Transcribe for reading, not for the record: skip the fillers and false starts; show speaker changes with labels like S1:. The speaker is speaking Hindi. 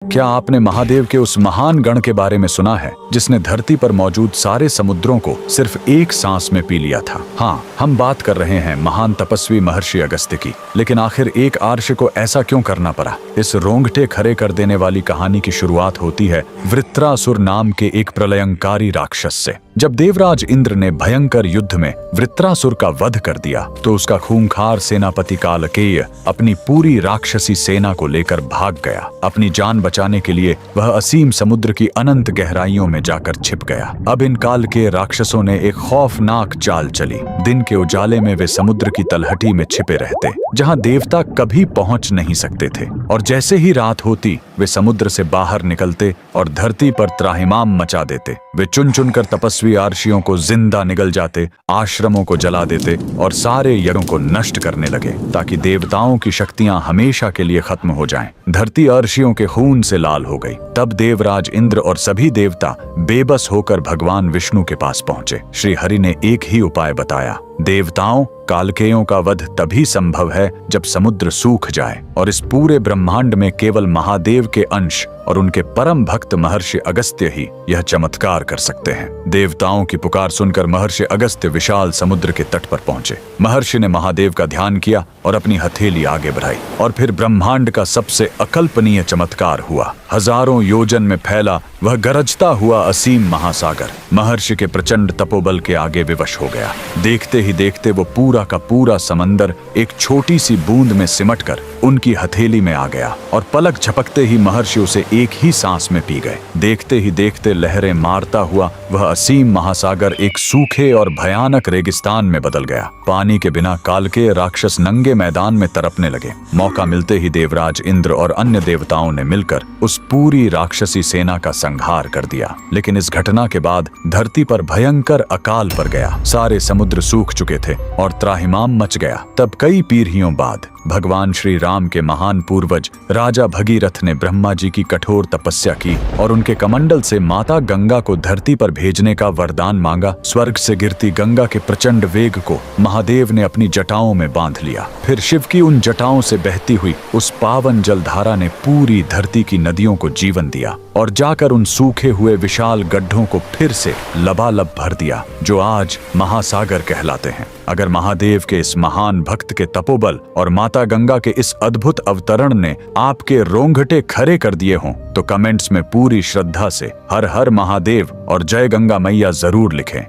S1: क्या आपने महादेव के उस महान गण के बारे में सुना है जिसने धरती पर मौजूद सारे समुद्रों को सिर्फ एक सांस में पी लिया था? हाँ, हम बात कर रहे हैं महान तपस्वी महर्षि अगस्त्य की। लेकिन आखिर एक आर्ष को ऐसा क्यों करना पड़ा? इस रोंगटे खड़े कर देने वाली कहानी की शुरुआत होती है वृत्रासुर नाम के एक प्रलयंकारी राक्षस से। जब देवराज इंद्र ने भयंकर युद्ध में वृत्रासुर का वध कर दिया तो उसका खूंखार सेनापति कालकेय अपनी पूरी राक्षसी सेना को लेकर भाग गया। अपनी जान बचाने के लिए वह असीम समुद्र की अनंत गहराइयों में जाकर छिप गया। अब इन काल के राक्षसों ने एक खौफनाक चाल चली। दिन के उजाले में वे समुद्र की तलहटी में छिपे रहते, जहां देवता कभी पहुंच नहीं सकते थे, और जैसे ही रात होती वे समुद्र से बाहर निकलते और धरती पर त्राहिमाम मचा देते। वे चुन चुन कर तपस्वी आर्षियों को जिंदा निगल जाते, आश्रमों को जला देते और सारे यज्ञों को नष्ट करने लगे ताकि देवताओं की शक्तियां हमेशा के लिए खत्म हो जाएं। धरती आर्षियों के खून से लाल हो गई। तब देवराज इंद्र और सभी देवता बेबस होकर भगवान विष्णु के पास पहुंचे। श्री हरि ने एक ही उपाय बताया। देवताओं, कालकेयों का वध तभी संभव है जब समुद्र सूख जाए, और इस पूरे ब्रह्मांड में केवल महादेव के अंश और उनके परम भक्त महर्षि अगस्त्य ही यह चमत्कार कर सकते हैं। देवताओं की पुकार सुनकर महर्षि अगस्त्य विशाल समुद्र के तट पर पहुंचे। महर्षि ने महादेव का ध्यान किया और अपनी हथेली आगे बढ़ाई, और फिर ब्रह्मांड का सबसे अकल्पनीय चमत्कार हुआ। हजारों योजन में फैला वह गरजता हुआ असीम महासागर महर्षि के प्रचंड तपोबल के आगे विवश हो गया। देखते ही देखते वो पूरा का पूरा समंदर एक छोटी सी बूंद में सिमटकर उनकी हथेली में आ गया, और पलक झपकते ही महर्षि उसे एक ही सांस में पी गए। देखते ही देखते लहरें मारता हुआ वह असीम महासागर एक सूखे और भयानक रेगिस्तान में बदल गया। पानी के बिना कालकेय राक्षस नंगे मैदान में तड़पने लगे। मौका मिलते ही देवराज इंद्र और अन्य देवताओं ने मिलकर उस पूरी राक्षसी सेना का संहार कर दिया। लेकिन इस घटना के बाद धरती पर भयंकर अकाल पड़ गया। सारे समुद्र सूख चुके थे और त्राहिमाम मच गया। तब कई पीढ़ियों बाद भगवान श्री राम के महान पूर्वज राजा भगीरथ ने ब्रह्मा जी की कठोर तपस्या की और उनके कमंडल से माता गंगा को धरती पर भेजने का वरदान मांगा। स्वर्ग से गिरती गंगा के प्रचंड वेग को महादेव ने अपनी जटाओं में बांध लिया। फिर शिव की उन जटाओं से बहती हुई उस पावन जलधारा ने पूरी धरती की नदियों को जीवन दिया और जाकर उन सूखे हुए विशाल गड्ढों को फिर से लबालब भर दिया, जो आज महासागर कहलाते हैं। अगर महादेव के इस महान भक्त के तपोबल और माता गंगा के इस अद्भुत अवतरण ने आपके रोंगटे खड़े कर दिए हों तो कमेंट्स में पूरी श्रद्धा से हर हर महादेव और जय गंगा मैया जरूर लिखें।